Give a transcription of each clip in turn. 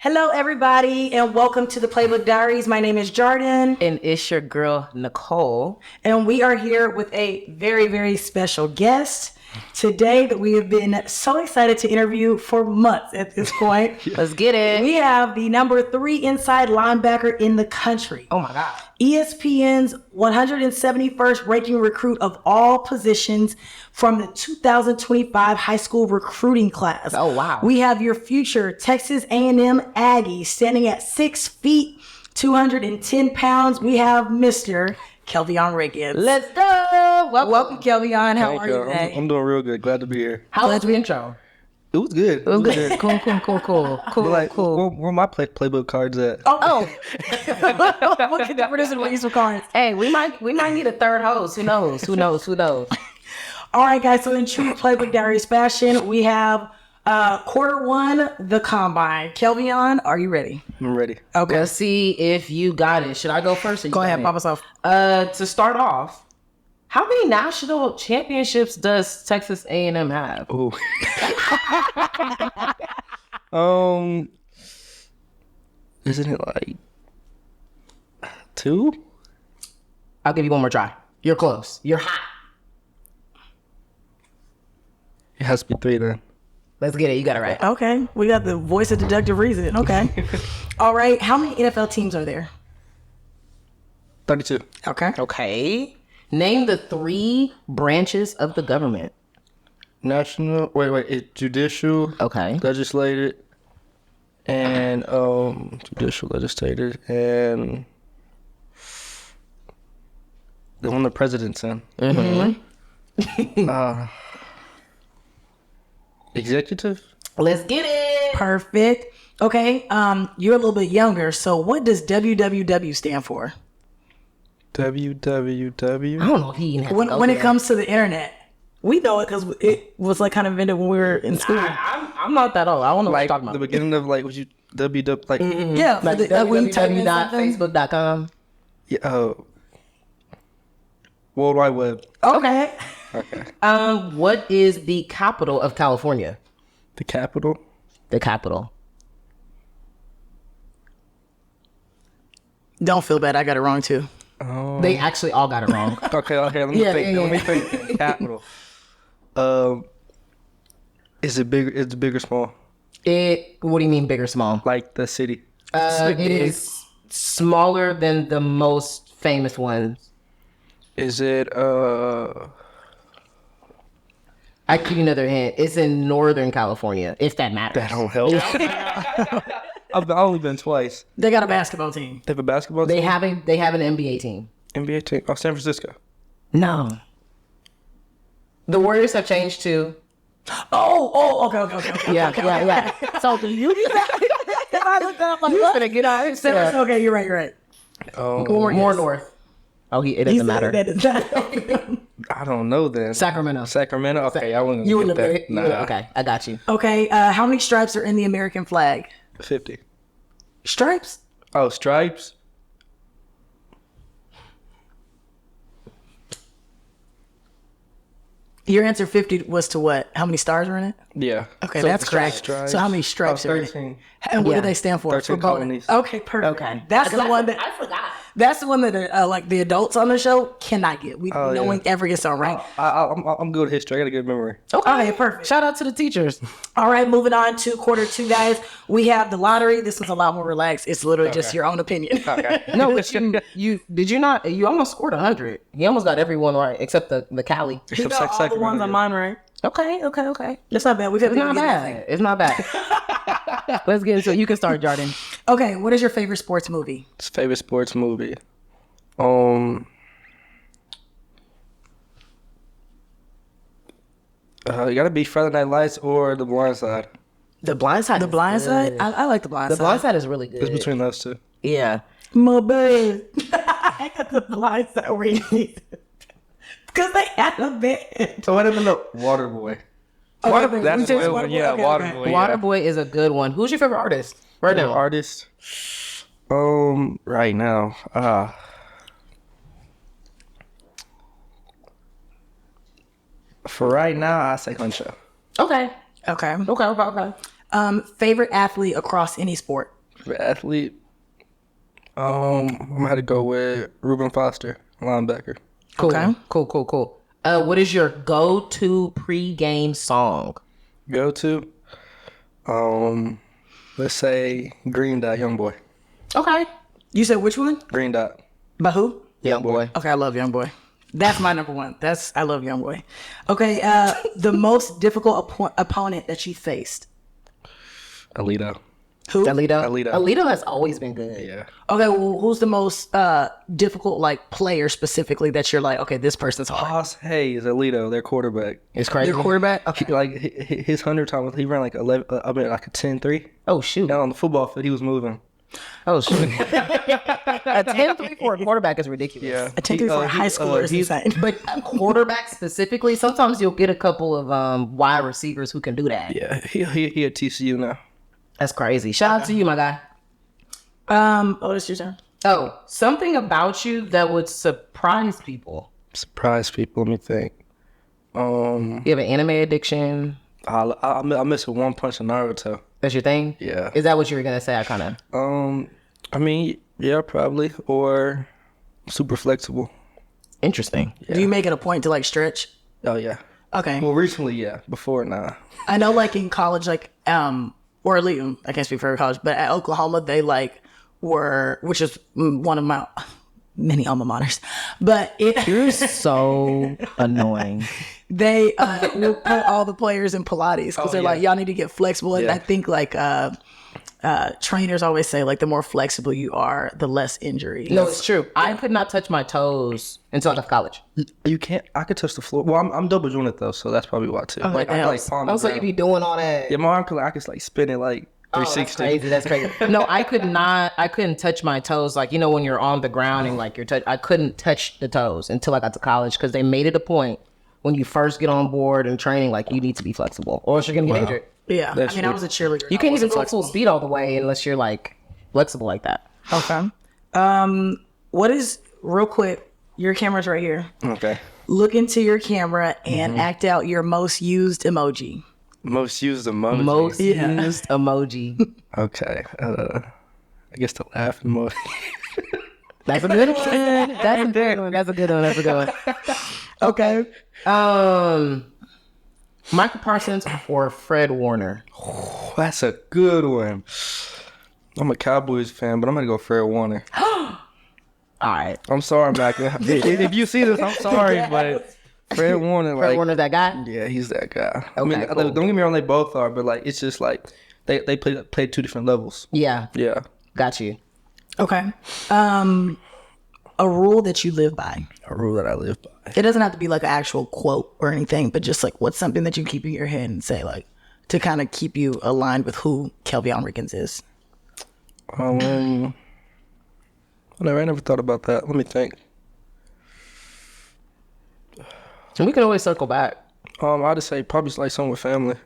Hello, everybody, and welcome to the Playbook Diaries. My name is Jordan. And it's your girl, Nicole. And we are here with a very, very special guest today that we have been so excited to interview for months at this point. Let's get it. We have the number 3 inside linebacker in the country. Oh, my God. ESPN's 171st ranking recruit of all positions from the 2025 high school recruiting class. Oh, wow. We have your future Texas A&M Aggie standing at 6 feet, 210 pounds. We have Mr. Kelvion Riggins. Let's go. Welcome, Kelvion. How Thank are you. you today? I'm doing real good. Glad to be here. How was the intro? It was good. It was good. Cool. Where my playbook cards at? Oh. What can difference in these cards? Hey, we might need a third host. Who knows? All right, guys. So in true Playbook Diaries fashion, we have quarter one, the combine. Kelvion, are you ready? I'm ready. Okay. Let's see if you got it. Should I go first? Or you Go got ahead, it? pop us off. To start off, how many national championships does Texas A&M have? Ooh. Isn't it like 2? I'll give you one more try. You're close. You're hot. It has to be 3 then. Let's get it. You got it right. Okay. We got the voice of deductive reason. Okay. All right. How many NFL teams are there? 32. Okay. Okay. Name the 3 branches of the government. National. It's judicial. Okay. Legislative. And judicial, legislative, and the one the president's in. Executive. Let's get it. Perfect. Okay. You're a little bit younger. So what does WWW stand for? WWW. I don't know if he even has to go When it there. comes to the internet, we know it because it was like kind of invented when we were in school. I'm not that old. I don't know Like what you're talking the about. beginning of like, was you WW like Yeah. Like when you type in something. www.facebook.com. yeah, World Wide Web. Okay. Okay. What is the capital of California? The capital. The capital. Don't feel bad. I got it wrong too. They actually all got it wrong. Okay. Let me think. Let me think. Capital. Is it bigger? Is it big or small? What do you mean big or small? Like the city. It is smaller than the most famous ones. Is it I give you another hint. It's in Northern California, if that matters. That don't help. I've only been twice. They got a basketball team. They have a basketball They team. have an NBA team. NBA team. Oh, San Francisco. No. The Warriors have changed too. Oh, okay. Yeah. So do you? I looked up like, You're what? gonna get out of here. Okay, you're right. More north. Oh, it doesn't matter. That is not helping. I don't know then. Sacramento. Sacramento. Okay, I wouldn't You get wouldn't that. have. Nah. Okay, I got you. Okay, how many stripes are in the American flag? 50. Stripes? Oh, stripes. Your answer 50 was to what? How many stars are in it? Yeah. Okay, So that's correct. stripes. So how many stripes are in it? 13. And what Yeah. do they stand for? 13 For both? colonies. Okay, perfect. Okay. That's the one that I forgot. that's the one that like the adults on the show cannot get. No yeah. one ever gets on right. I'm good at history. I got a good memory. Okay, perfect. Shout out to the teachers. All right, moving on to quarter 2, guys. We have the lottery. This one's a lot more relaxed. It's literally just your own opinion. Okay. No, but you did you not? You almost scored 100. He almost got everyone right except the Cali. You got all the ones on mine right. Okay. That's not bad. We've had It's people not get nothing. bad. It's not bad. Let's get into it. You can start, Jordan. Okay, what is your favorite sports movie? It's favorite sports movie. You gotta be Friday Night Lights or The Blind Side. The Blind Side. The Blind Side? I like The Blind The Side. Blind Side is really good. It's between those two. Yeah. My bed. I got The Blind Side where you need it. Because they had a bed. So what happened to Waterboy? Waterboy. That's We a just- good one. Yeah, okay. Waterboy. Yeah. Waterboy is a good one. Who's your favorite artist right now? Artist. Right now. For right now, I say Huncho. Okay. Okay. Okay. Favorite athlete across any sport? For athlete, I'm gonna have to go with Reuben Foster, linebacker. Cool. Okay. Cool. What is your go-to pre-game song? Go to, let's say Green Dot, Young Boy. Okay. You said which one? Green Dot. By who? Young boy. Okay, I love Young Boy. That's my number one. I love Young Boy. Okay, the most difficult opponent that you faced. Alito. Who? Alito has always been good. Yeah. Okay, well, who's the most difficult like player specifically that you're like, okay, this person's hard? Haas Hayes, Alito, their quarterback. It's crazy. Your quarterback? Okay. Like his 100 times, he ran like 11. Like a 10-3. Oh shoot. And on the football field, he was moving. Oh shoot. A 10-3 for a quarterback is ridiculous. Yeah. A 10-3 for a high schooler is insane. But quarterback specifically, sometimes you'll get a couple of wide receivers who can do that. Yeah. He at TCU now. That's crazy. Shout out to you, my guy. Oh, it's your turn. Oh, something about you that would surprise people. Surprise people. Let me think. You have an anime addiction. I miss a one punch in Naruto. That's your thing? Yeah. Is that what you were gonna say? I kind of. I mean, yeah, probably, or super flexible. Interesting. Do you make it a point to like stretch? Oh yeah. Okay. Well, recently, yeah. Before, nah. I know like in college, like, or at least, I can't speak for every college, but at Oklahoma, they like were, which is one of my many alma maters, but You're so annoying. they will put all the players in Pilates because they're yeah. like, y'all need to get flexible. And Yeah. I think like trainers always say like the more flexible you are, the less injury. No, it's true. I could not touch my toes until I left college. You can't. I could touch the floor. Well, I'm double jointed though, so that's probably why too. Like that I helps. palm I the was like, you ground. be doing all that. Yeah, my arm could. I could like spin it like Oh, that's 360. crazy. That's crazy. No, I could not. I couldn't touch my toes. Like, you know, when you're on the ground and like I couldn't touch the toes until I got to college because they made it a point when you first get on board and training, like you need to be flexible or else you're gonna get injured. Yeah. That's I mean, I was a cheerleader. You can't even go full speed all the way unless you're like flexible like that. Okay. What is, real quick, your camera's right here. Okay. Look into your camera and act out your most used emoji. Most used emoji. Most used emoji. Okay. I guess the laugh emoji. That's a good one. That's a good one. That's a good one. That's a good one. Okay. Michael Parsons or Fred Warner? That's a good one. I'm a Cowboys fan, but I'm gonna go Fred Warner. All right. I'm sorry, Mac. If you see this, I'm sorry, but Fred Warner, Fred like, Warner's that guy? yeah, he's that guy. I Okay, mean, cool. don't get me wrong, they both are, but like, it's just like they play two different levels. Yeah. Yeah, Got you. Okay. A rule that you live by. a rule that I live by. It doesn't have to be like an actual quote or anything, but just like what's something that you keep in your head and say like to kind of keep you aligned with who Kelvion Riggins is. I never thought about that. Let me think. And we can always circle back. I'd just say probably like something with family.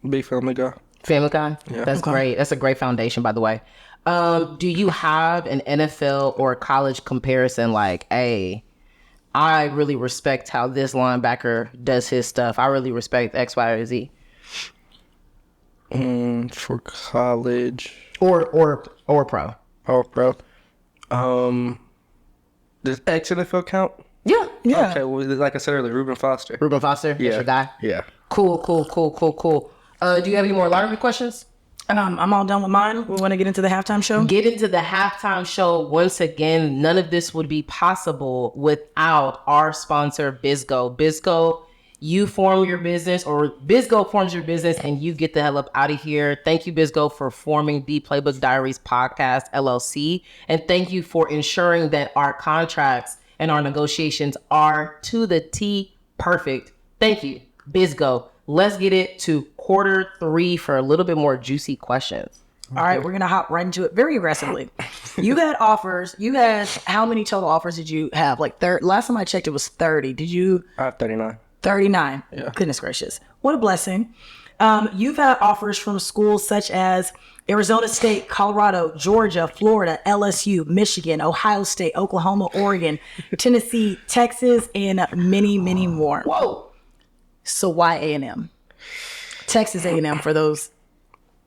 Big family guy. Family Guy? Yeah. That's great. That's a great foundation, by the way. Do you have an NFL or college comparison like, hey, I really respect how this linebacker does his stuff. I really respect X, Y, or Z. For college Or pro. or pro. Does X NFL count? Yeah. Okay, well, like I said earlier, Reuben Foster. Reuben Foster? That's your guy? Yeah. Cool. Do you have any more lottery questions? I'm all done with mine. We want to get into the halftime show. Get into the halftime show. Once again, none of this would be possible without our sponsor, Bisgo. Bisgo, you form your business, or Bisgo forms your business, and you get the hell up out of here. Thank you, Bisgo, for forming the Playbook Diaries Podcast, LLC. And thank you for ensuring that our contracts and our negotiations are to the T perfect. Thank you, Bisgo. Let's get it to quarter 3 for a little bit more juicy questions. All right, we're going to hop right into it very aggressively. You had offers. You had, how many total offers did you have? Like, last time I checked, it was 30. Did you? I have 39. 39. Yeah. Goodness gracious. What a blessing. You've had offers from schools such as Arizona State, Colorado, Georgia, Florida, LSU, Michigan, Ohio State, Oklahoma, Oregon, Tennessee, Texas, and many, many more. Whoa. So why A&M? Texas A&M for those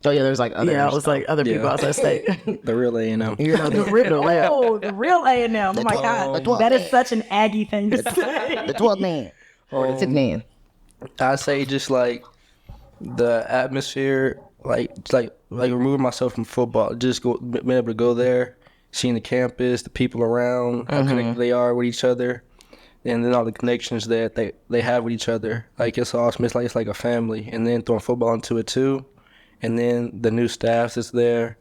Oh yeah, there's like other. Yeah, it was like other people Yeah. outside state. The real A&M. You know, The real A&M. Oh my God, that is such an Aggie thing to say. the 12th man or the 10th man. I say just like the atmosphere, like removing myself from football, just being able to go there, seeing the campus, the people around, how connected they are with each other, and then all the connections that they have with each other. Like it's awesome. It's like a family, and then throwing football into it too, and then the new staff that's there,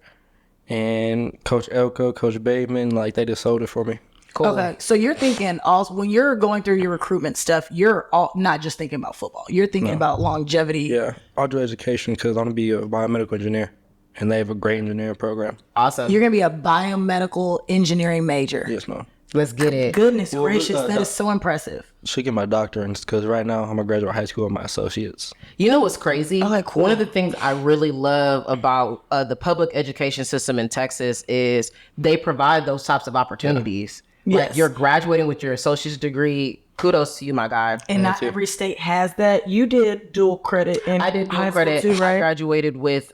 and Coach Elko, Coach Bateman, like they just sold it for me. Cool. Okay, so you're thinking also when you're going through your recruitment stuff, you're all not just thinking about football. You're thinking about longevity. Yeah, I'll do education because I'm gonna be a biomedical engineer, and they have a great engineering program. Awesome. You're gonna be a biomedical engineering major. Yes, ma'am. Let's get it. Goodness gracious, that is so impressive. Should get my doctorate because right now I'm a graduate high school with my associates. You know what's crazy? Okay, cool. One of the things I really love about the public education system in Texas is they provide those types of opportunities. Like Yes. you're graduating with your associate's degree. Kudos to you, my guy. And not every state has that. You did dual credit in I did dual high school credit. too, I right? graduated with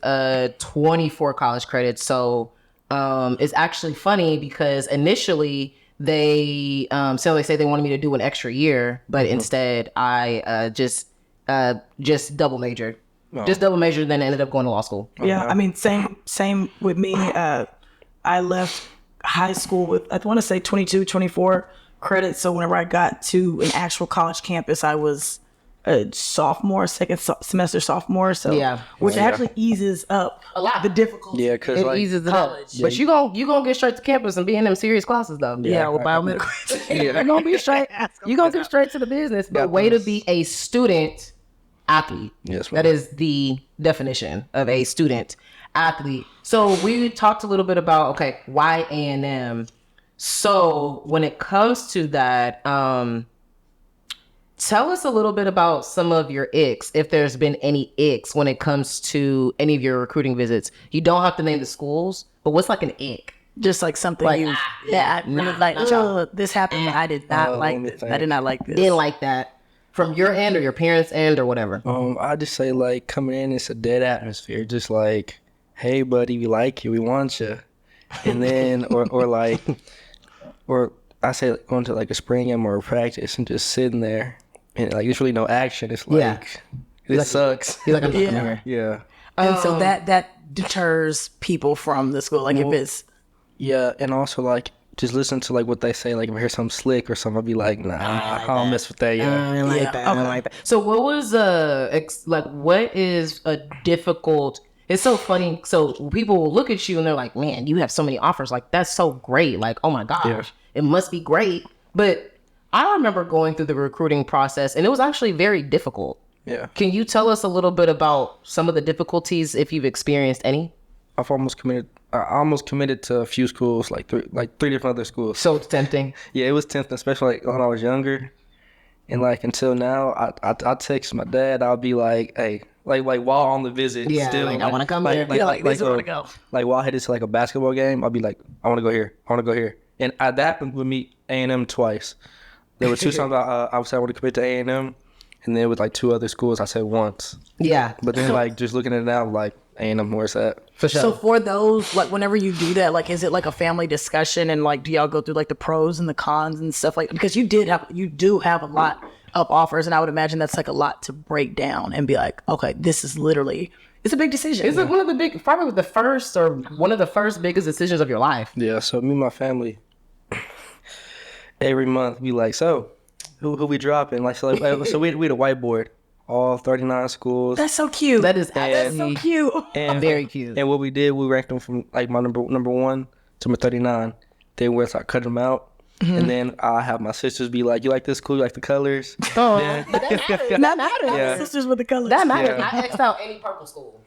24 college credits. So it's actually funny because initially they say they wanted me to do an extra year, but instead I just double majored. Just double majored, then ended up going to law school. Yeah, I mean, same with me. I left high school with, I want to say 22, 24 credits. So whenever I got to an actual college campus, I was a sophomore, semester sophomore. So Yeah. which actually eases up A lot. the difficulty. Yeah, because It like eases it up. But you gonna get straight to campus and be in them serious classes though. Yeah, with biomedical. You're gonna be straight. You're gonna get straight to the business. But way to be a student athlete. Yes, That ma'am. is the definition of a student athlete. So we talked a little bit about, okay, why A&M? So when it comes to that, tell us a little bit about some of your icks, if there's been any icks when it comes to any of your recruiting visits. You don't have to name the schools, but what's like an ick? Just like something Like, you, I really like, this happened. I did not like this. I did not like this. Didn't like that from your end or your parents' end or whatever. I just say like coming in, it's a dead atmosphere. Just like, hey buddy, we like you, we want you, and then or I say like, going to like a spring game or a practice and just sitting there and like there's really no action. It's like Yeah. it sucks. You're like, I'm not Yeah. coming here. Yeah, And so that deters people from the school. Like if it's, yeah, and also like just listen to like what they say. Like if I hear something slick or something, I'll be like, nah, I don't mess with that. I Yeah, don't like Yeah, that. I don't okay. like that. So what was what is a difficult? It's so funny. So people will look at you and they're like, "Man, you have so many offers. Like that's so great. Like oh my gosh, Yeah. it must be great." But I remember going through the recruiting process and it was actually very difficult. yeah. Can you tell us a little bit about some of the difficulties if you've experienced any? I almost committed to a few schools, like three different other schools. So tempting. Yeah, it was tempting, especially like when I was younger, and like until now, I text my dad. I'll be like, hey, like while on the visit, Yeah, still, like, I wanna come here. yeah, like this is where to go. Like while I headed to like a basketball game, I'll be like, I want to go here, I want to go here, and that happened with me A&M twice. There were two times I said I want to commit to A&M, and then with like two other schools, I said once. Yeah, But then like just looking at it now, like A&M, where's that? for sure. So for those, like whenever you do that, like is it like a family discussion and like do y'all go through like the pros and the cons and stuff like, because you do have a lot of offers and I would imagine that's like a lot to break down and be like, okay, this is literally, it's a big decision. Is it one of the probably the first or one of the first biggest decisions of your life? Yeah, so me and my family, every month we like, so who we dropping? Like so we had a whiteboard, all 39 schools. That's so cute. That is That's so actually cute. And very cute. And what we did, we ranked them from like my number 1 to number 39. Then we'll start cutting them out. And then I have my sisters be like, you like this school? You like the colors? Oh, That matters. Yeah. Sisters with the colors. that matters. Yeah. I X'd out any purple school.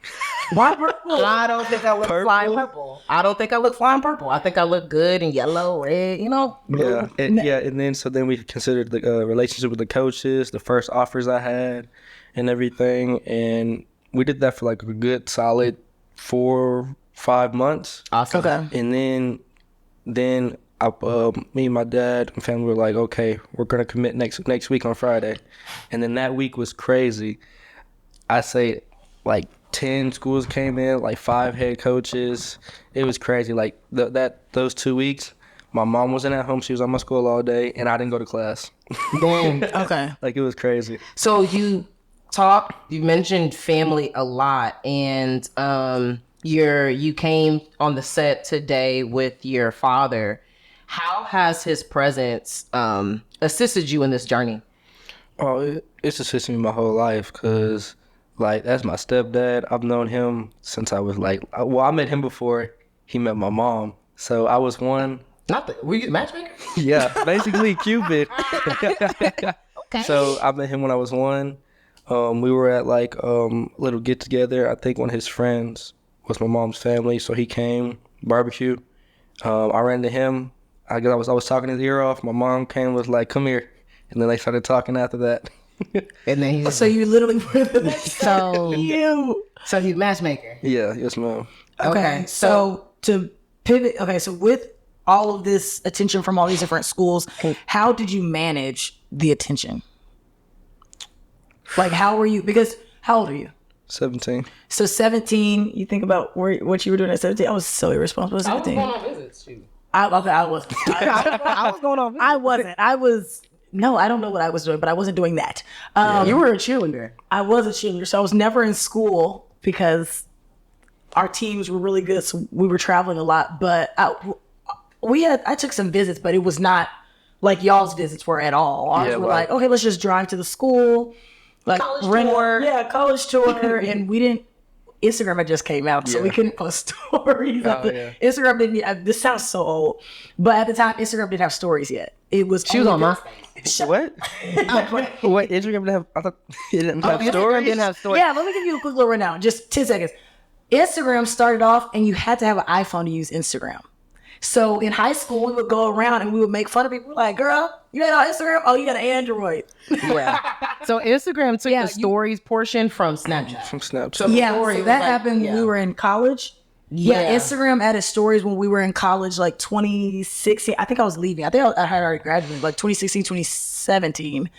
Why purple? I don't think I look flying purple. I don't think I look flying purple. I think I look good in yellow, red, you know? Yeah. And then we considered the relationship with the coaches, the first offers I had, and everything. And we did that for like a good solid 4-5 months. Awesome. Okay. And then me and my dad and family were like, okay, we're gonna commit next week on Friday. And then that week was crazy. I say like 10 schools came in, like 5 head coaches. It was crazy. Like those 2 weeks, my mom wasn't at home. She was on my school all day, and I didn't go to class. Boom. Okay. Like, it was crazy. So you mentioned family a lot, and you came on the set today with your father. How has his presence assisted you in this journey? Oh, it's assisted me my whole life because, like, that's my stepdad. I've known him since I was like, well, I met him before he met my mom. So I was one. Were you the matchmaker? Yeah, basically Cupid. Okay. So I met him when I was 1. We were at like little get together. I think one of his friends was my mom's family, so he came barbecue. I ran into him. I was talking his ear off. My mom came, was like, "Come here," and then they started talking after that. And then So you literally were the so you. so he's matchmaker. Yeah, yes, ma'am. Okay. So to pivot, so with all of this attention from all these different schools, how did you manage the attention? Like, how were you? Because how old are you? 17. So 17, you think about what you were doing at 17. I was so irresponsible at I was 17. going on visits too. I wasn't. I was going on visits. I wasn't. No, I don't know what I was doing, but I wasn't doing that. You were a cheerleader. I was a cheerleader, so I was never in school because our teams were really good, so we were traveling a lot. But I took some visits, but it was not like y'all's visits were at all. Ours were like, okay, let's just drive to the school, like College tour. Yeah, college tour, and we didn't. Instagram had just came out, so we couldn't post stories. Instagram didn't. This sounds so old, but at the time, Instagram didn't have stories yet. It was. She was on my. What? What? Instagram didn't have? I thought it didn't have stories. Instagram didn't have stories. Yeah, let me give you a quick little rundown. Just 10 seconds. Instagram started off, and you had to have an iPhone to use Instagram. So in high school, we would go around and we would make fun of people. Like, girl, you ain't on Instagram? Oh, you got an Android. Yeah. So Instagram took the stories portion from Snapchat. From Snapchat. So So that happened when we were in college. Yeah, Instagram added stories when we were in college, like 2016. I think I was leaving. I think I had already graduated, like 2016, 2017.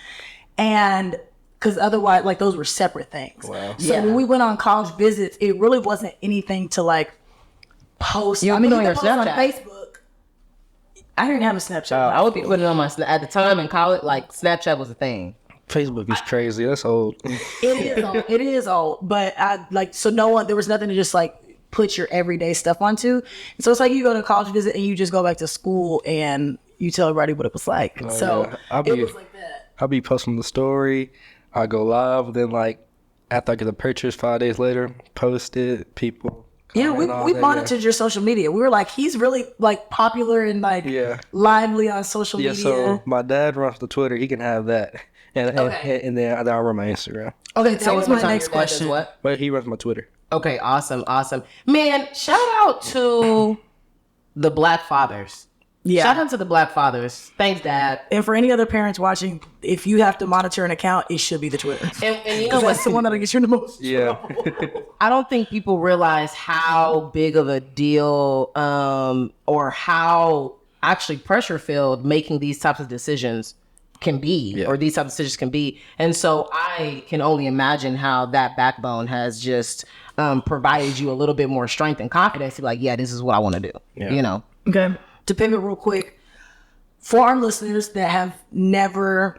And because otherwise, like, those were separate things. Wow. So when we went on college visits, it really wasn't anything to, like, post. You I mean, put you on could your post on Snapchat. Facebook. I didn't have a Snapchat. I would be putting it on my at the time in college. Like Snapchat was a thing. Facebook is crazy. That's old. It is old, but there was nothing to just like put your everyday stuff onto. And so it's like you go to a college visit and you just go back to school and you tell everybody what it was like. It was like that. I'll be posting the story. I go live. Then, like, after I get the pictures 5 days later, post it. People. Yeah, we monitored your social media. We were like, he's really like popular and like lively on social media. So my dad runs the Twitter. He can have that. And then I run my Instagram. Okay, so what's my next question? What? But he runs my Twitter. Okay, awesome. Man, shout out to the Black fathers. Yeah. Shout out to the Black fathers. Thanks, Dad. And for any other parents watching, if you have to monitor an account, it should be the Twitter. And you know Because that's the one that'll get you in the most trouble. I don't think people realize how big of a deal or how actually pressure-filled making these types of decisions can be, or these types of decisions can be. And so I can only imagine how that backbone has just provided you a little bit more strength and confidence to be like, yeah, this is what I want to do, you know? Okay. To pivot real quick, for our listeners that have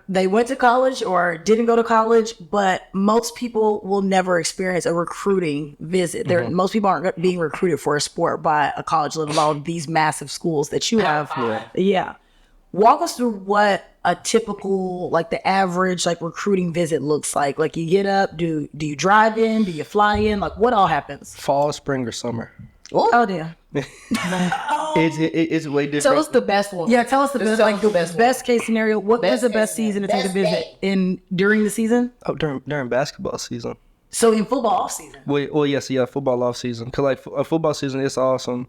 they went to college or didn't go to college, but most people will never experience a recruiting visit. Most people aren't being recruited for a sport by a college, let alone these massive schools that you have. Yeah. Walk us through what a typical, like the average, like recruiting visit looks like. Like you get up, do you drive in? Do you fly in? Like what all happens? Fall, spring, or summer. Oh dear. It's way different. Tell us the best one. Yeah, tell us the best, like the best case scenario. What was the best season to take a visit during the season? Oh, during basketball season. So in football off season. Well, yes, football off season. Cause like a football season, it's awesome.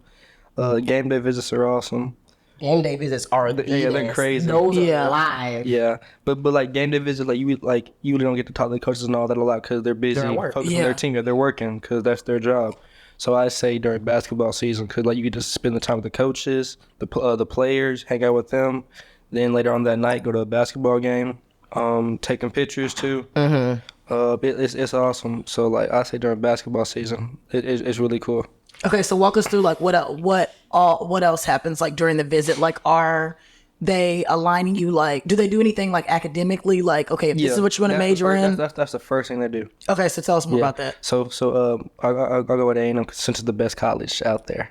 Game day visits are awesome. Game day visits are they're crazy. Those are live. Yeah, but like game day visits, like you really don't get to talk to the coaches and all that a lot because they're busy focusing on their team. They're working because that's their job. So I say during basketball season, because like you get to spend the time with the coaches, the players, hang out with them. Then later on that night, go to a basketball game, taking pictures too. It's awesome. So like I say during basketball season, it's really cool. Okay, so walk us through like what else happens like during the visit? Like, are they aligning you? Like, do they do anything like academically? Like, okay, if this is what you want to major in. That's the first thing they do. Okay, so tell us more about that. So I'll go with A&M since it's the best college out there.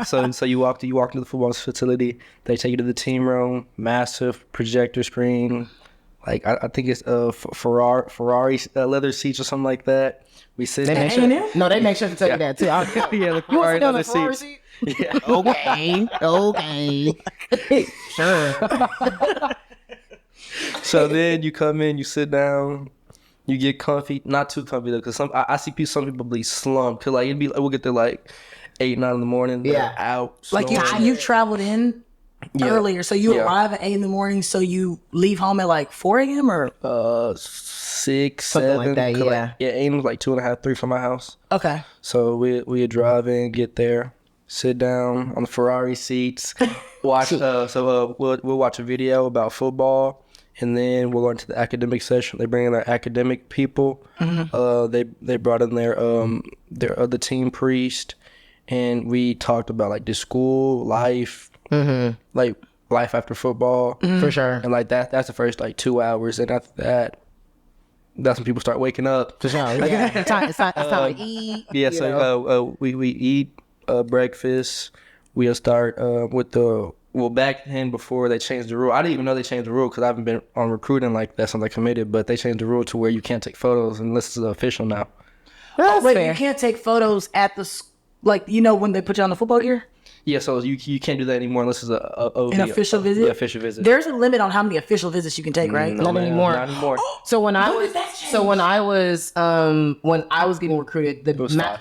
So you walk into the football facility. They take you to the team room, massive projector screen. Like I think it's Ferrari leather seats or something like that. We sit. They make sure. No, they make sure to tell you that too. Yeah, the Ferrari leather seats. Yeah. Okay. Sure. So then you come in, you sit down, you get comfy. Not too comfy though, because I see some people be slumped. Cause like we'll get there like 8, 9 in the morning. They're out. Like you traveled in earlier, so you arrive at 8 in the morning. So you leave home at like 4 a.m. or 6, Something 7. like that, yeah. Yeah, A&M was like 2.5, 3 from my house. okay. So we drive in, get there, sit down on the Ferrari seats, watch. We'll watch a video about football, and then we'll go into the academic session. They bring in their academic people. They brought in their other team priest, and we talked about like the school life, like life after football, For sure. and like that's the first like 2 hours, and after that. That's when people start waking up. For sure. Yeah. It's time to eat. Yeah, so we eat breakfast. We'll start with back then before they changed the rule. I didn't even know they changed the rule because I haven't been on recruiting like that since I committed, but they changed the rule to where you can't take photos unless it's official now. That's Wait, fair. you can't take photos at the like when they put you on the football gear. Yeah, so you can't do that anymore unless it's An official visit? Yeah, official visit. There's a limit on how many official visits you can take, right? No, Not man, anymore. Not anymore. So when I When was did that change? when I was getting recruited, It was 5.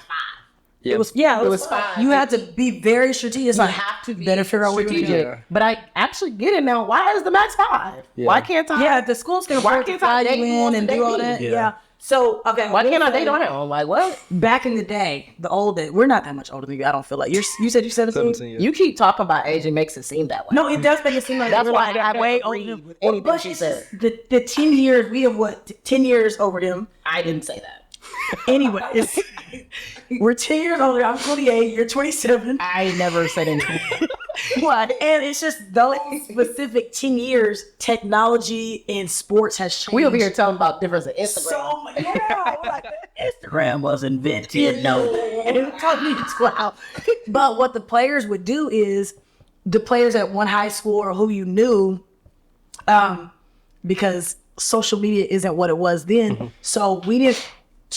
Yeah. It was it was 5. You had to be very strategic. It's you like have to be better figure out what you're strategic. doing. Yeah. But I actually get it now. Why is the max 5? Yeah. Why can't I? Yeah, the schools can Why afford to can't fly I you date in once and a do all day? that. Yeah. Yeah. So okay, Why can't I date on him? Like what? back in the day, we're not that much older than you. I don't feel like you said you're 17. 17 years. You keep talking about age and makes it seem that way. No, it does make it seem like That's we're why like I way agree older. with anything But she it's said. just the 10 years. We have 10 years over them. I didn't say that. Anyways, we're 10 years older. I'm 28. You're 27. I never said anything. What? And it's just those specific 10 years, technology in sports has changed. We over here talking about difference in Instagram. So much. Yeah, we're like, Instagram was invented. No, and it was totally cloud. But what the players would do is the players at one high school or who you knew, because social media isn't what it was then. So we didn't.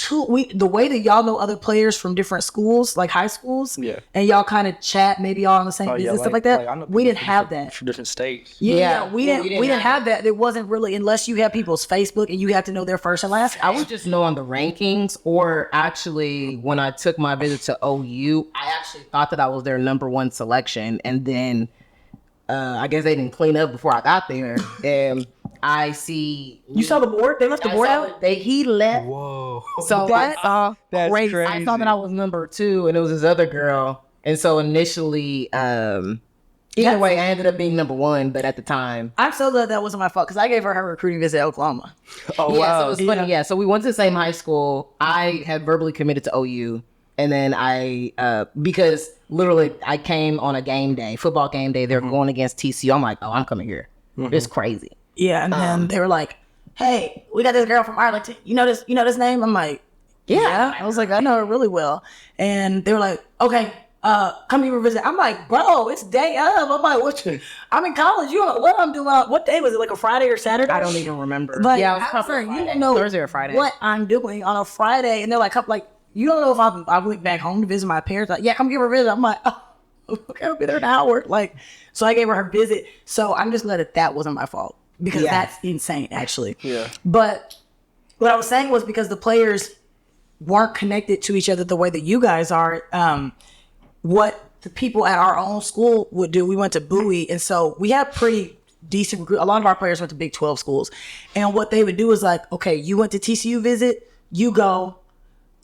The way that y'all know other players from different schools, like high schools, and y'all kind of chat, maybe y'all on the same business, stuff like that. I know We people didn't from have that. For different states. Yeah, we Well, didn't have that. It wasn't really unless you have people's Facebook and you have to know their first and last. I would just know on the rankings, or actually when I took my visit to OU, I actually thought that I was their #1 selection, and then I guess they didn't clean up before I got there, and I see You saw the board? They left the board out. He left. Whoa. So I saw That's crazy. I crazy. thought that I was #2, and it was this other girl. And so initially, either way, I ended up being #1. But at the time, I'm so glad that wasn't my fault because I gave her recruiting visit at Oklahoma. Oh yeah, wow. so it was funny. Yeah, so we went to the same high school. I had verbally committed to OU, and then because literally I came on a game day, football game day. They're going against TCU. I'm like, oh, I'm coming here. It's crazy. Yeah, and then they were like, "Hey, we got this girl from Arlington. You know this name?" I'm like, "Yeah." I was like, "I know her really well." And they were like, "Okay, come here visit." I'm like, "Bro, it's day of." I'm like, "What? I'm in college. You don't know what I'm doing? What day was it? Like a Friday or Saturday?" I don't even remember. Like, yeah, it was I'm probably sorry, you Friday. don't know Thursday or Friday. what I'm doing on a Friday, and they're like, you don't know if I went back home to visit my parents. Like, yeah, come give her a visit. I'm like, oh, okay, I'll be there in an hour. Like, so I gave her visit. So I'm just glad that wasn't my fault because that's insane, actually. Yeah. But what I was saying was because the players weren't connected to each other the way that you guys are. What the people at our own school would do, we went to Bowie, and so we had pretty decent recruit. A lot of our players went to Big 12 schools, and what they would do is like, okay, you went to TCU visit, you go,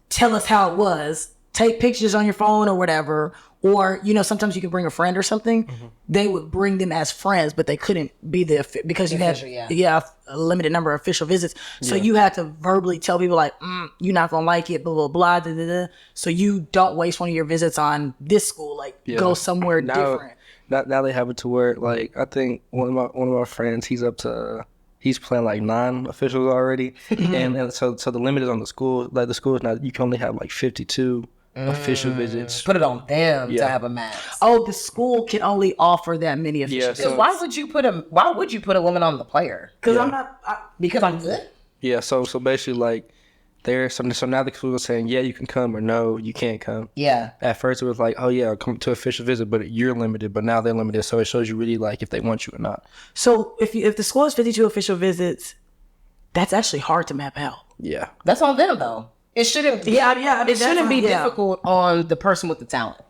tell us how it was, take pictures on your phone or whatever. or sometimes you can bring a friend or something. They would bring them as friends, but they couldn't be because you had a limited number of official visits. So you had to verbally tell people like, you're not gonna like it, blah blah blah. Da, da, da. So you don't waste one of your visits on this school. Like go somewhere different. Now they have it to where like I think one of my friends, he's playing like 9 officials already, and so the limit is on the school. Like the school is not, you can only have like 52 official visits. Put it on them to have a max. Oh, the school can only offer that many official visits. So why would you put a limit on the player? Because I'm not. Because I'm good. Yeah. So basically like. So now the school is saying, yeah, you can come, or no, you can't come. Yeah. At first it was like, oh yeah, come to official visit, but you're limited. But now they're limited, so it shows you really like if they want you or not. So if the school has 52 official visits, that's actually hard to map out. Yeah. That's on them though. It shouldn't. It shouldn't be difficult on the person with the talent.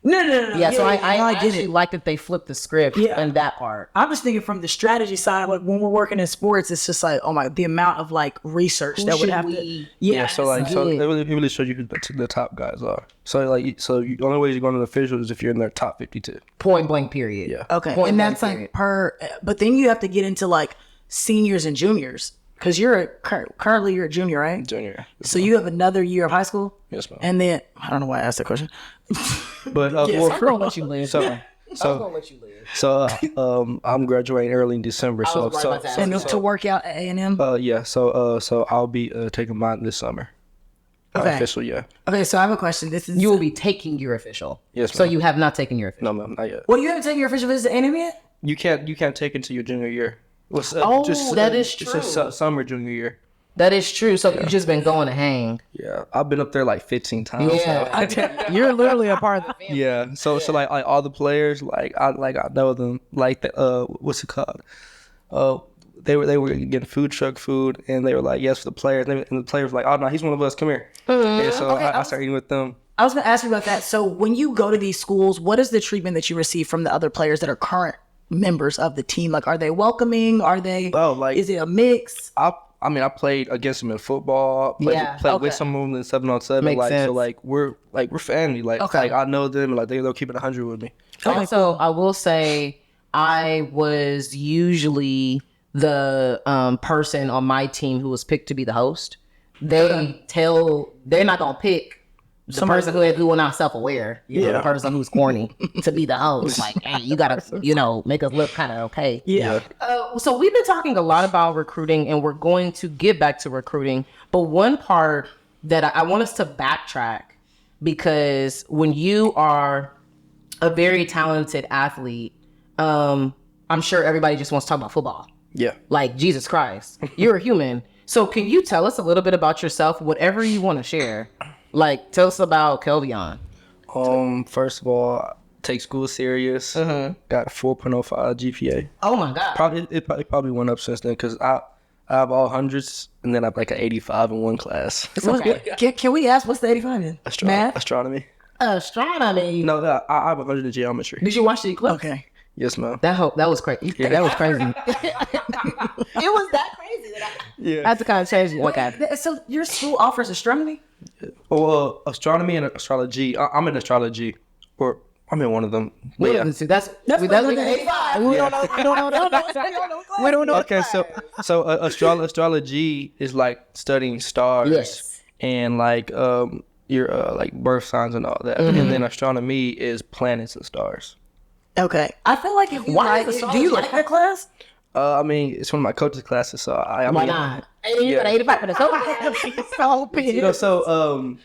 No. Yeah, so I actually like that they flipped the script in that part. I'm just thinking from the strategy side, like when we're working in sports, it's just like, oh my, the amount of like research that would have to. Yeah, so it really shows you who the top guys are. So the only way you're going to the officials is if you're in their top 52. Point blank period. Yeah. Okay, and that's like but then you have to get into like seniors and juniors. Because currently you're a junior, right? Junior. So you have another year of high school? Yes, ma'am. And then, I don't know why I asked that question. But, I'm going to let you live. So I'm graduating early in December. And to work out at A&M? Yeah, so I'll be taking mine this summer. Okay. Official, yeah. Okay, so I have a question. You will be taking your official. Yes, ma'am. So you have not taken your official? No, ma'am, not yet. Well, you haven't taken your official visit to A&M yet? You can't take it until your junior year. That is true. Just summer junior year. That is true. So you've just been going to hang. Yeah, I've been up there like 15 times. Yeah, you're literally a part of the family. Yeah, so like all the players, I know them. Like what's it called? They were getting food truck food, and they were like, yes, for the players. And the players were like, oh no, he's one of us. Come here. And so I started eating with them. I was going to ask you about that. So when you go to these schools, what is the treatment that you receive from the other players that are current members of the team? Like, are they welcoming? Are they? Is it a mix? I played against them in football. Played with some of them in 7-on-7. Makes sense. So we're family. Like I know them. Like they'll keep it 100 with me. Okay, so I will say I was usually the person on my team who was picked to be the host. They're not gonna pick the person who will not self-aware, the person who's corny to be the host. Like, hey, you gotta, make us look kind of okay. Yeah. So we've been talking a lot about recruiting, and we're going to get back to recruiting. But one part that I want us to backtrack, because when you are a very talented athlete, I'm sure everybody just wants to talk about football. Yeah. Like, Jesus Christ, you're a human. So can you tell us a little bit about yourself, whatever you want to share? Like, tell us about Kelvion. First of all, take school serious. Got a 4.05 GPA. Oh my God. It probably went up since then because I have all hundreds, and then I have like an 85 in one class. It's okay. Can we ask what's the 85 in? Math? Astronomy. Astronomy. No, I have 100 in geometry. Did you watch the eclipse? Okay. Yes, ma'am. That was crazy. Yeah. That was crazy. It was that crazy that I had to kind of change it. Okay. So your school offers astronomy? Well, astronomy and astrology. I'm in astrology, or I'm in one of them. But yeah. That's like 85. We don't know. We don't know. Okay, so astrology is like studying stars. Yes. And like your like birth signs and all that, and then astronomy is planets and stars. Okay. I feel like if you do you like that class? It's one of my coach's classes, so Why not? You got 85 for the so big. So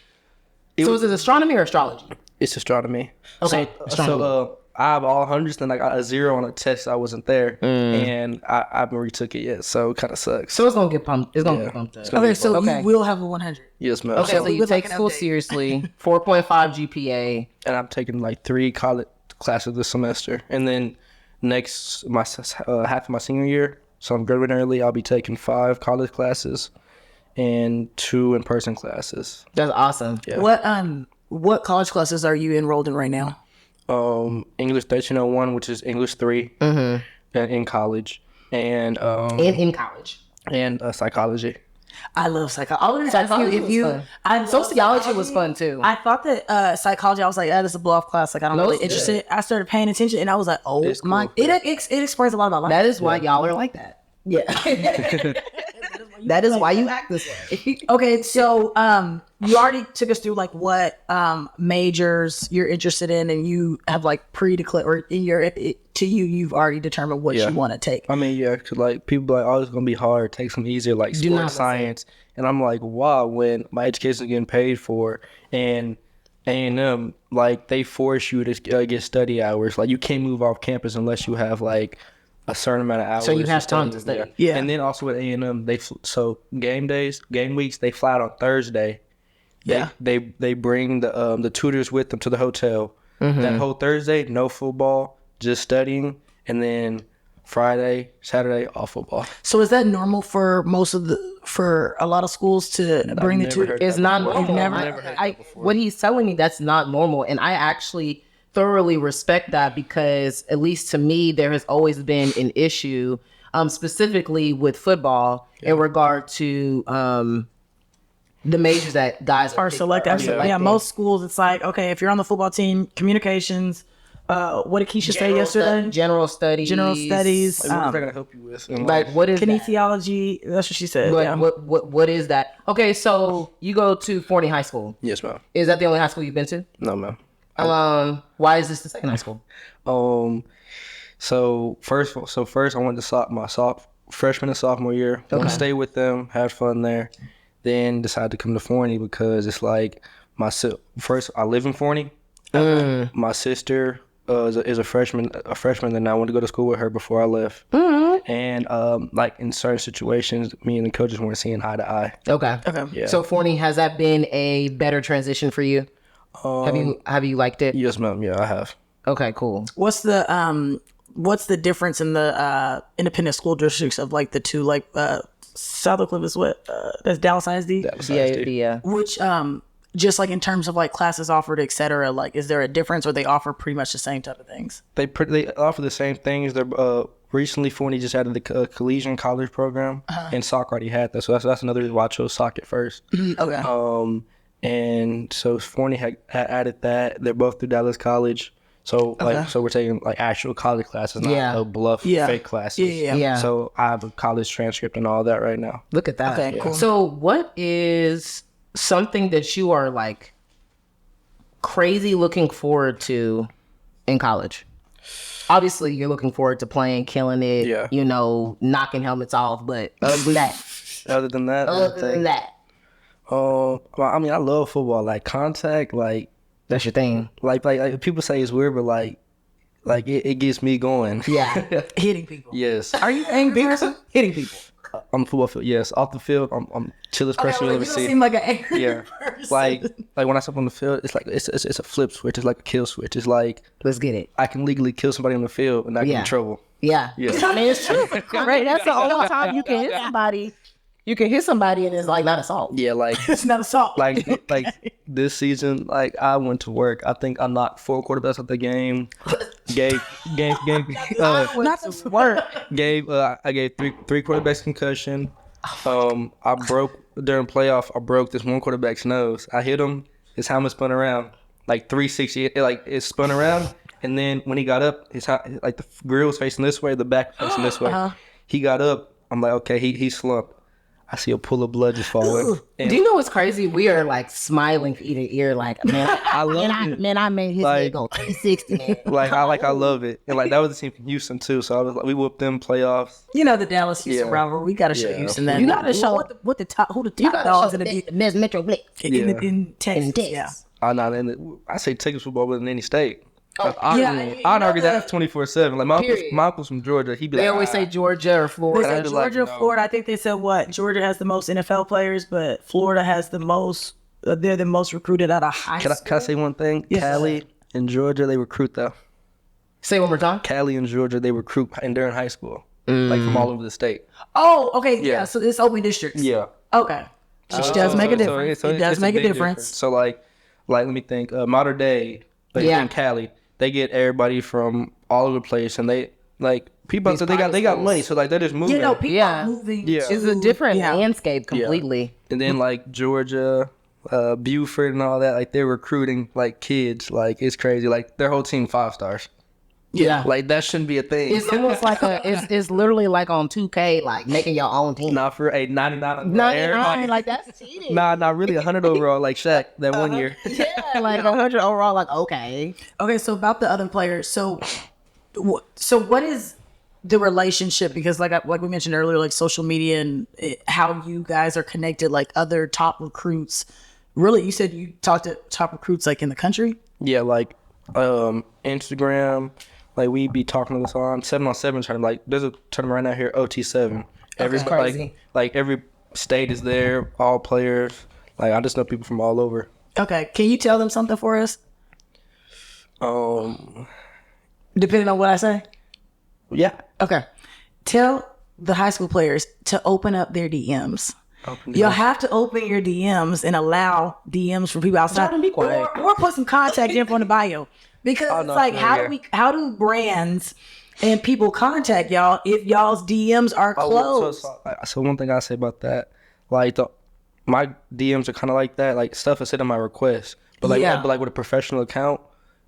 is it astronomy or astrology? It's astronomy. Okay. So I have all hundreds, and I got a 0 on a test. I wasn't there, and I haven't retook it yet, so it kind of sucks. So it's gonna get pumped. It's gonna get pumped up. Okay, so you will have a 100. Yes, ma'am. Okay, so you take school seriously. 4.5 GPA, and I'm taking like 3 college classes this semester, and then next half of my senior year, so I'm graduating early. I'll be taking 5 college classes and 2 in-person classes. That's awesome. Yeah. What college classes are you enrolled in right now? English 1301, which is English 3 in college, and in college, and psychology. I love psychology. Psychology If was you, fun. I love Sociology was fun too. I thought that psychology. I was like, this is a blow off class. Like, I'm No, really it's interested. I started paying attention, and I was like, oh It's my! cool. It explains a lot about life. That is why y'all are like that. Yeah. That is why you act this way. Okay, so you already took us through like what majors you're interested in, and you have like pre-declared, or in your you've already determined what you want to take. I mean, yeah, 'cause, like people be like, oh, it's gonna be hard. Take some easier, like Do not sports science. And I'm like, wow, when my education is getting paid for, and A&M, like they force you to get study hours. Like you can't move off campus unless you have like a certain amount of hours. So you have time to study. Yeah. And then also at A&M, so game weeks, they fly out on Thursday. Yeah. They bring the tutors with them to the hotel. That whole Thursday, no football, just studying, and then Friday, Saturday, off football. So is that normal for for a lot of schools to bring the never two? heard It's not normal. never What he's telling me, that's not normal. And I actually thoroughly respect that, because at least to me, there has always been an issue, specifically with football in regard to the majors that guys Are selected. Yeah, most schools, it's like, okay, if you're on the football team, communications, what did Keisha say yesterday? General studies. Like, what is that gonna help you with? And, Like, what is that? Kinesiology. That's what she said. Like, Yeah. what is that? Okay, so you go to Forney High School. yes, ma'am. Is that the only high school you've been to? No, ma'am. Why is this the second high school? So first I went to my freshman and sophomore year. Went to stay with them, had fun there. Then decided to come to Forney because it's like first I live in Forney. My sister is a freshman, and I went to go to school with her before I left. And like in certain situations, me and the coaches weren't seeing eye to eye. Okay. Yeah. So Forney, has that been a better transition for you? Have you liked it? Yes, ma'am. Yeah, I have. Okay, cool. What's the difference in the independent school districts of like the two, like South Cliff is what that's Dallas ISD? Yeah. Which just like in terms of like classes offered, etc. Like, is there a difference, or they offer pretty much the same type of things? They offer the same things. They're recently Forney just added the collegiate college program, and soccer already had that. So that's another reason why I chose soccer at first. Okay. And so Forney had added that. They're both through Dallas College. So so we're taking like actual college classes, not a bluff fake classes. Yeah. So I have a college transcript and all that right now. Look at that. Okay, cool. So what is something that you are like crazy looking forward to in college? Obviously, you're looking forward to playing, killing it, knocking helmets off. But other than that, well, I mean, I love football. Like contact, like that's your thing. Like people say it's weird, but like it gets me going. Yeah. Hitting people. Yes. Are you angry person? Hitting people. On the football field, yes. Off the field, I'm chillest person you'll ever see. Seem like an angry person. Like when I step on the field, it's like it's a flip switch. It's like a kill switch. It's like, let's get it. I can legally kill somebody on the field and not get in trouble. Yeah. Yeah. I mean, it's true. Right. That's the only time you can hit somebody. You can hit somebody and it's like not assault. Yeah, like it's not assault. Like this season, like I went to work. I think I knocked 4 quarterbacks out the game. Gave not to work. I gave three quarterbacks concussion. I broke during playoff. I broke this one quarterback's nose. I hit him. His helmet spun around like 360. It spun around, and then when he got up, like the grill was facing this way, the back was facing this way. He got up. I'm like, okay, he slumped. I see a pool of blood just falling. Do you know what's crazy? We are like smiling ear to ear, like, man, I made his leg go 360, man. I love it. And like that was the team from Houston too. So I was like, we whooped them playoffs. You know the Dallas Houston rivalry. We gotta show Houston that. You gotta show who the top dogs in the Metro Blitz in Texas. Yeah. I say Texas football better than any state. I'd argue that 24/7. Like my uncle's from Georgia. He'd be they like, always say Georgia or Florida. They say Georgia, Florida. I think they said what? Georgia has the most NFL players, but Florida has the most. They're the most recruited out of high school. Can I say one thing? Yes. Cali and Georgia, they recruit though. Say one more time. Cali and Georgia, they recruit and during high school, like from all over the state. Oh, okay, yeah. So it's open districts. Yeah. Okay. Which does make a difference. It does make a difference. So like let me think. Modern day, in Cali. They get everybody from all over the place, and they like people out there, they got money, so like they're just moving. You know, people Yeah. are moving. Yeah. It's a different Yeah. landscape completely. And then like Georgia, Buford, and all that, like they're recruiting like kids, like it's crazy. Like their whole team 5 stars. Yeah. Like that shouldn't be a thing. It's almost like it's literally like on 2K, like making your own team. Not for a 99 99, like that's cheating. Nah, not really 100 overall like Shaq that one year. Yeah, like 100 overall, like okay. Okay, so about the other players, so what is the relationship? Because like we mentioned earlier, like social media and how you guys are connected, like other top recruits. Really, you said you talked to top recruits like in the country. Yeah, like Instagram. Like we be talking to this on 7-on-7 tournament. Like there's a tournament right now here, OT7. crazy. Like every state is there, all players. Like I just know people from all over. Okay, can you tell them something for us? Depending on what I say. Yeah. Okay, tell the high school players to open up their DMs. You'll have to open your DMs and allow DMs from people outside. Tell them to be quiet. Or put some contact info in the bio. Because it's no, like, yeah. how do brands and people contact y'all if y'all's DMs are closed? So one thing I say about that, like my DMs are kind of like that. Like stuff is said in my request, but like with a professional account,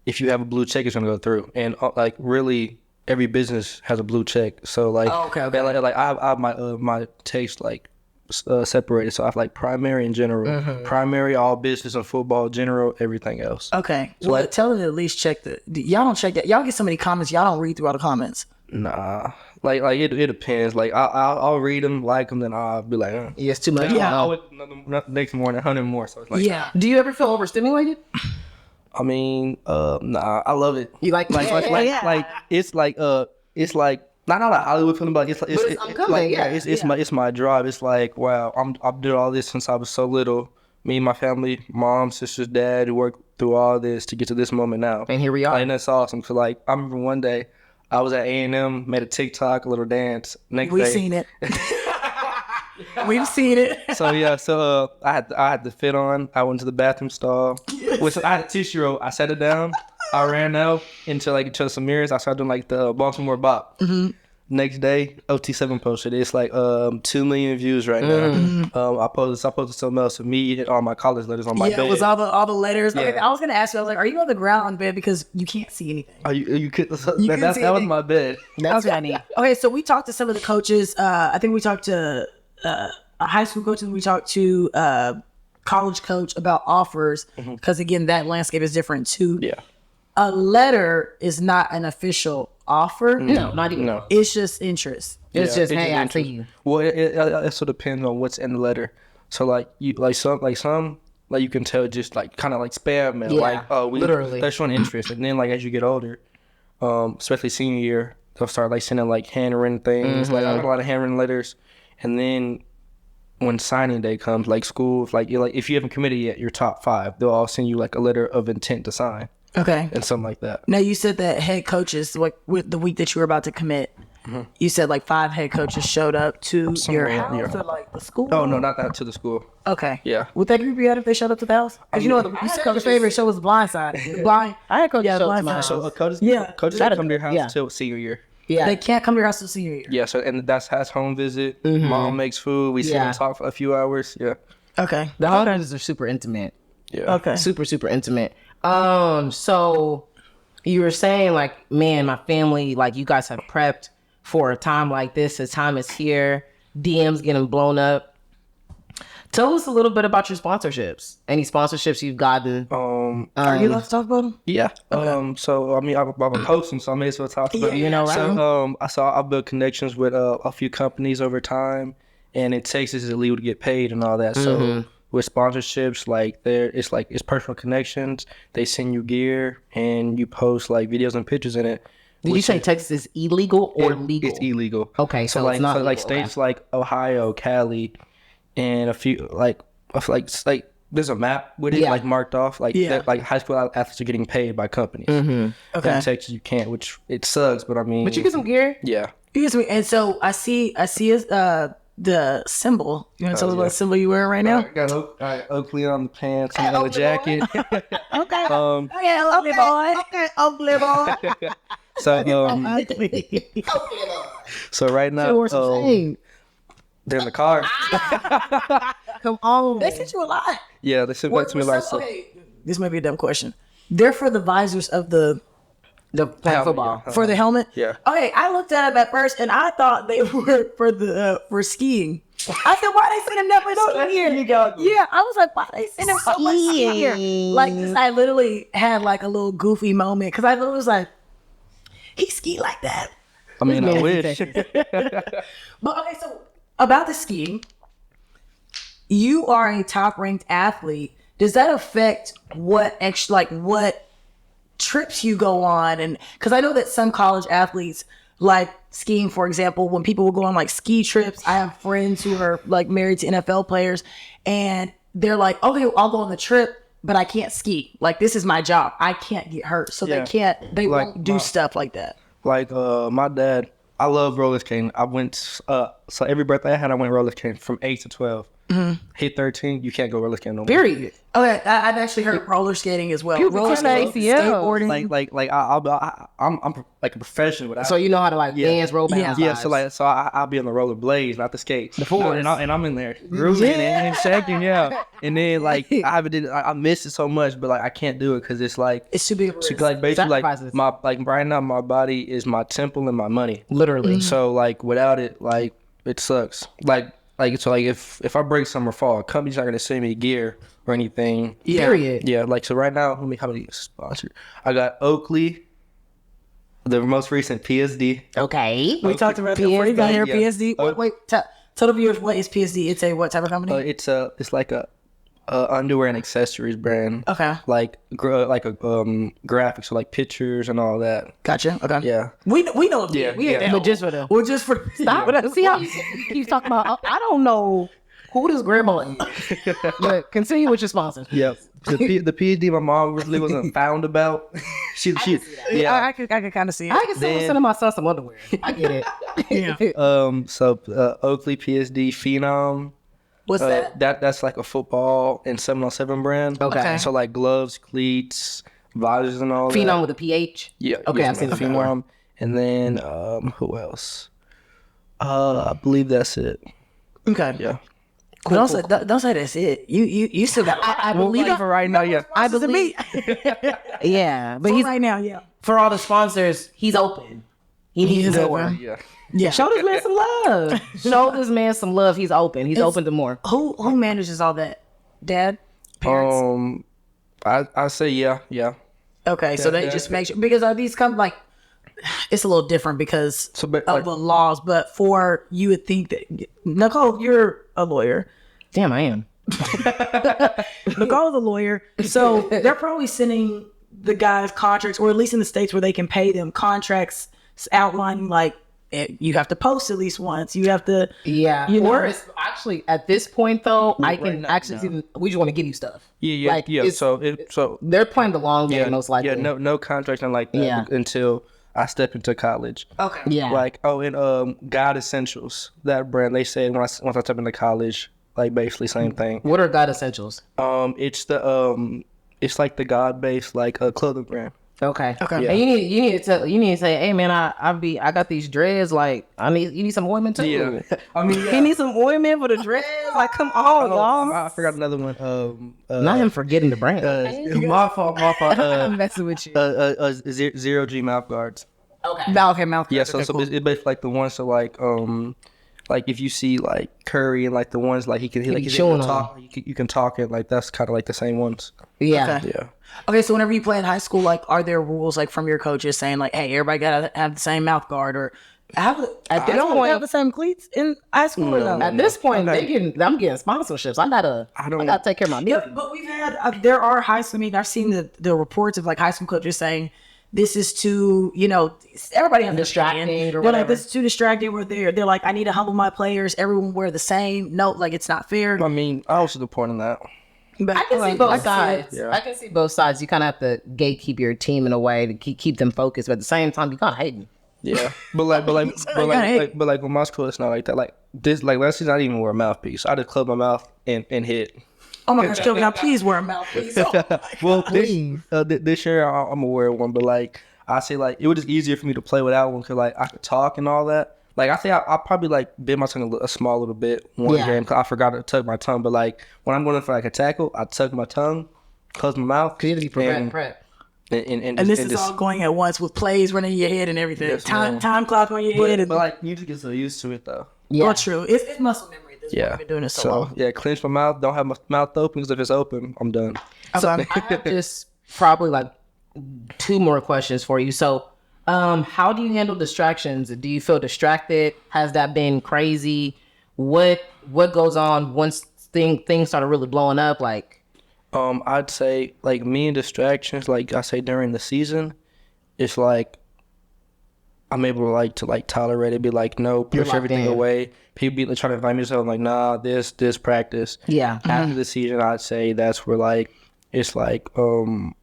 if you have a blue check, it's gonna go through. And like really, every business has a blue check. So like, okay. Like I have my text like separated. So I have like primary and general. Primary, all business and football. General, everything else. Okay. So well, like, tell them to at least check y'all don't check that. Y'all get so many comments, y'all don't read through all the comments. Nah, like it depends. Like I'll read them, like them, then I'll be like, Yeah, it's too much. I'll wait another next morning, 100 more. So it's like, Yeah. Do you ever feel overstimulated? I mean, nah, I love it. You like Like it's like not a Hollywood film, but it's it's my drive. It's like, wow, I've done all this since I was so little. Me and my family, mom, sisters, dad, worked through all this to get to this moment now. And here we are. Like, and that's awesome. So like, I remember one day I was at A&M, made a TikTok, a little dance. Next We've day, seen it. We've seen it. So yeah, I had the fit on. I went to the bathroom stall. I had a tissue roll. I set it down. I ran out into some mirrors. I started doing like the Baltimore Bop. Next day, OT7 posted. It's like 2 million views right now. I posted something else of me and all my college letters on my bed. It was all the letters. Yeah. Okay, I was gonna ask you. I was like, "Are you on the ground on bed because you can't see anything?" You could. couldn't That see was anything. my bed. That's what I need. Okay, so we talked to some of the coaches. I think we talked to a high school coach and we talked to college coach about offers because again, that landscape is different too. Yeah. A letter is not an official offer. No, not even. No. It's just interest. It's just, it's hey, just I see interest. you. Well, it also depends on what's in the letter. So like some you can tell just like kind of like spam mail. Yeah, like literally. they're showing interest, and then like as you get older, especially senior year, they'll start like sending like handwritten things. Like I got a lot of handwritten letters, and then when signing day comes, like schools, like if you haven't committed yet, your top 5, they'll all send you like a letter of intent to sign Okay. and something like that. Now you said that head coaches, like with the week that you were about to commit, you said like 5 head coaches showed up to your Somewhere, house yeah. or like the school. Oh no, not that to the school. Okay. Yeah. Would that group be out if they showed up to the house? Because you know what you said coach's favorite show was Blind Side. Blind. I had coaches Yeah, show up to Blind my Side. house. So coaches Yeah. can't come to your house Yeah. until senior year. Yeah. They can't come to your house till senior year. Yeah, so and that's home visit. Mom makes food. We sit Yeah. and talk for a few hours. Yeah. Okay. The home visits are super intimate. Yeah. Okay. Super, super intimate. So you were saying like, man, my family, like you guys have prepped for a time like this. The time is here. DMs getting blown up. Tell us a little bit about your sponsorships. Any sponsorships you've gotten? Are you allowed to talk about them? Yeah. So I mean, I'm posting, so I may as well talk about it. You know, right? So I built connections with a few companies over time, and in Texas it's illegal to get paid and all that. So with sponsorships, like it's personal connections. They send you gear, and you post like videos and pictures in it. Did you say Texas is illegal or legal? It's illegal. Okay, so like it's not so like legal, states like Ohio, Cali, and a few like there's a map with it Yeah. like marked off like Yeah. that, like high school athletes are getting paid by companies. Okay. In Texas you can't, which it sucks, but I mean, But you get some gear? yeah. And so I see the symbol. You want to tell us what symbol you wearing right now? I got Oakley on the pants and the jacket. Okay. Um, Okay, lovely boy. Okay, ugly boy. So right now, they're in the car. Come on. They sent you a lot. Yeah, they sent back to me like so. Okay, this might be a dumb question. They're for the visors of the football. Yeah. for the helmet. Yeah. Okay, I looked at them at first, and I thought they were for skiing. I said, why they send them that much skiing? Yeah, I was like, why they send them so much skiing? Like, I literally had like a little goofy moment because I was like, he ski like that. I mean, I wish. But okay, so about the skiing, you are a top-ranked athlete. Does that affect what trips you go on? And because I know that some college athletes like skiing, for example, when people will go on like ski trips. I have friends who are like married to NFL players, and they're like, okay, I'll go on the trip, but I can't ski. Like, this is my job. I can't get hurt, so they won't do stuff like that. Like my dad, I love roller skating. I went so every birthday I had, I went roller skating from 8 to 12. Hit 13, you can't go roller skating no more. Period. Okay, I've actually heard roller skating as well. Roller skating, skateboarding. Like I'm like a professional with that. So you know how to like dance, roll back. Yeah, so I'll be on the roller blades, not the skates. The fours. And I'm in there grooving and shaking, And then like I miss it so much, but like I can't do it because it's like It's too big of a risk. like basically Sacrifices. like right now my body is my temple and my money. Literally. So like without it, like it sucks. Like so like if I break something or fall, a company's not gonna send me gear or anything. Period. Yeah, like so right now, let me how many sponsored? I got Oakley, the most recent PSD. Okay. We talked about that before. You got here, Yeah. PSD. Wait, tell the viewers, what is PSD? It's a what type of company? It's like a underwear and accessories brand. Okay. Like graphics, so like pictures and all that. Gotcha. Okay. Yeah. We know. Yeah. But just for them. We're just for Stop. See how he keeps talking about, I don't know who this grandma is. But continue with your sponsors. Yep. The PSD my mom really wasn't found about. she I can kind of see it. I can still send my son some underwear. I get it. So Oakley PSD Phenom. What's that? That's like a football and 7-on-7 brand. Okay. So like gloves, cleats, visors, and all Phenom that. with a PH. Yeah. Okay, yes, I've seen man, it before. Phenom. And then who else? I believe that's it. Okay. Yeah. But don't say that's it. You still got. I believe for right now, yeah. I believe. Yeah, but he's right now, yeah. for all the sponsors. He's open. He needs more. Yeah. Yeah. Show this man some love. Show this man some love. He's open. He's open to more. Who manages all that? Dad? Parents? I say yeah. Okay, so they just make sure, because these come like, it's a little different because So, but, of like- the laws, but for you would think that Nicole, you're a lawyer. Damn, I am. Nicole's a lawyer, so they're probably sending the guys contracts, or at least in the states where they can pay them, contracts outlining like you have to post at least once. You have to, Yeah. You know? Or it's actually at this point though, I can actually see. We just want to give you stuff. Yeah. Like, Yeah. it's- So They're playing the long game, most likely. Yeah. No contract and like that Yeah. until I step into college. okay. Yeah. Like and God Essentials, that brand, they said once I step into college, like basically same thing. What are God essentials? It's like the God based like clothing brand. Okay. Okay. And you need to say, hey man, I got these dreads. Like you need some ointment too. Yeah. I mean, He needs some ointment for the dreads. Like come on, y'all. I forgot another one. Not him forgetting the brand. My fault. I'm messing with you. Zero G mouth guards. Okay. Mouth. Yeah, so it's basically like the ones so like if you see like Curry and like the ones like he be chewing on talk, you can talk it like that's kind of like the same ones. Yeah. Okay. Yeah. Okay, so whenever you play in high school, like, are there rules like from your coaches saying like, hey, everybody gotta have the same mouth guard, or At this point, have the same cleats in high school? Or no? At this point, I'm getting sponsorships. I gotta take care of my meal. Yeah, but we've had there are high school. I mean, I've seen the reports of like high school coaches saying this is too, everybody has Distracting or They're whatever. like, this is too distracting. They're like, I need to humble my players. Everyone wear the same. No, like it's not fair. I mean, I also the point in that. But I can see both sides. Yeah. I can see both sides. You kind of have to gatekeep your team in a way to keep them focused, but at the same time, you kind of hate them. Yeah, but like with my school, it's not like that. Like this, like last season, I didn't even wear a mouthpiece. I just closed my mouth and hit. Oh my gosh, now please wear a mouthpiece. Well, this year I'm gonna wear one, but like I say like it was just easier for me to play without one because like I could talk and all that. Like I think I probably like bit my tongue a small little bit one game because I forgot to tuck my tongue. But like when I'm going for like a tackle, I tuck my tongue, close my mouth. Cause you have to be prepared. And this is all going at once with plays running in your head and everything. Yes, time clock on your head. But like you just get so used to it though. Yeah, true. It's muscle memory. At this point. I've been doing this so long. Yeah, clench my mouth. Don't have my mouth open because if it's open, I'm done. So I have just probably like 2 more questions for you. So, how do you handle distractions? Do you feel distracted? Has that been crazy? What goes on once things started really blowing up? Like, I'd say like me and distractions, like I say during the season, it's like I'm able to tolerate it. Be like, no, push everything away. People be trying to invite me to something like, nah, this practice. Yeah. After the season, I'd say that's where like it's like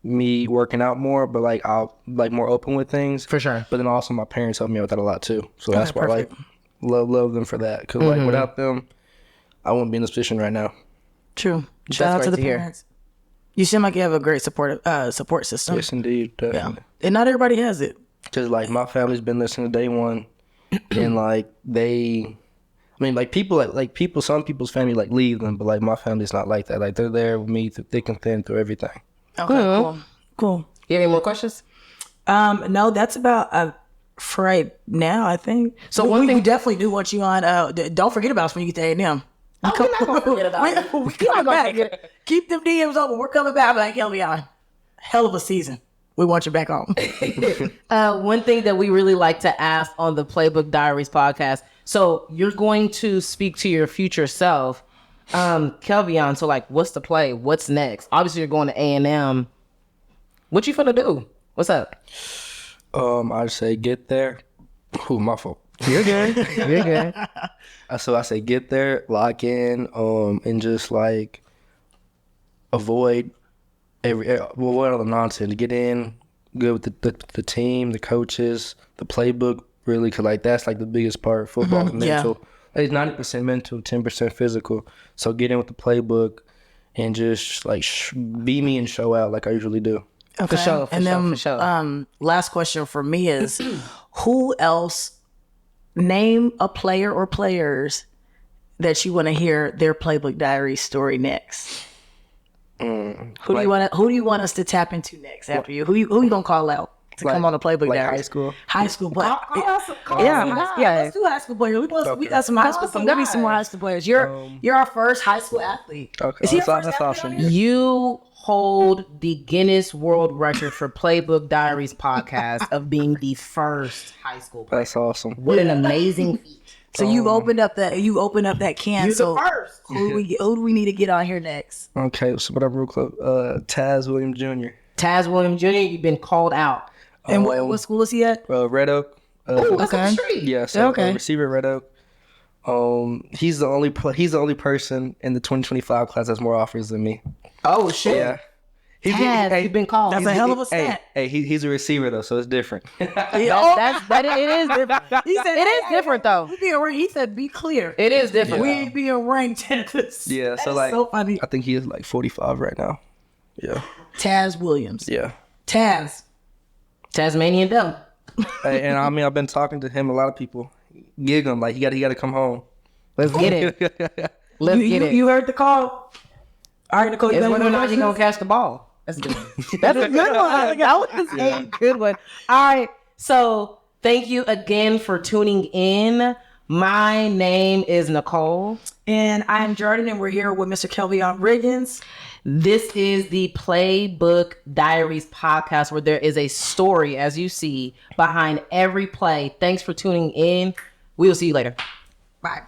me working out more, but like I'll like more open with things For sure. But then also my parents help me out with that a lot too. So that's why I like love them for that. Because like without them, I wouldn't be in this position right now. True. Shout out to the parents. You seem like you have a great support system. Yes, indeed, definitely. Yeah. And not everybody has it. Because like my family's been listening to day one, and like some people's family like leave them, but like my family's not like that. Like they're there with me through thick and thin through everything. Okay, cool. You have any more questions? No, that's about for right now. I think. So one thing we definitely do want you on. Don't forget about us when you get to A&M. We're not gonna forget about it. We're coming back. Keep them DMs open. We're coming back. Like Kelvion, hell of a season. We want you back on. One thing that we really like to ask on the Playbook Diaries podcast. So you're going to speak to your future self, Kelvion. So like, what's the play? What's next? Obviously, you're going to A&M. What you finna do? What's up? I'd say get there. Ooh, my fault. You're good. You're good. So I say get there, lock in, and just like avoid all the nonsense. Get in, good with the team, the coaches, the playbook. Really, cause like that's like the biggest part. Football, mental. Yeah. It's 90% mental, 10% physical. So get in with the playbook and just like be me and show out like I usually do. Okay. For sure. Last question for me is, who else? Name a player or players that you want to hear their Playbook Diary story next. Who do you want us to tap into next after you? Who you gonna call out to come on the Playbook Diary? High school players. Let's do high school players. We got some high school. There'll be some more high school players. You're our first high school athlete. Okay, that's awesome. You hold the Guinness World Record for Playbook Diaries podcast of being the first high school player. That's awesome. What an amazing feat. So you've opened up that can. You're so the first. Who do we need to get on here next? Okay, so what I'm real close. Taz Williams Jr. Taz Williams Jr. You've been called out. And what school is he at? Red Oak. That's on the street. Yeah, so receiver Red Oak. He's the only person in the 2025 class that's more offers than me. Oh shit. Yeah. You've been called. That's a hell of a stat. Hey, he's a receiver though, so it's different. It is different. He said it is different though. He said, "Be clear." It is different. We ain't being ranked at this. Yeah, so like, so funny. I think he is like 45 right now. Yeah. Taz Williams. Yeah. Tasmanian Devil. Hey, and I mean, I've been talking to him. A lot of people gig him like he got to come home. Let's get it. Let's get it. You heard the call. All right, Nicole. It's whether or not you're gonna catch the ball. That's a good one. That's a good one. That was a good one. All right. So thank you again for tuning in. My name is Nicole. And I'm Jordan, and we're here with Mr. Kelvion Riggins. This is the Playbook Diaries podcast, where there is a story, as you see, behind every play. Thanks for tuning in. We'll see you later. Bye.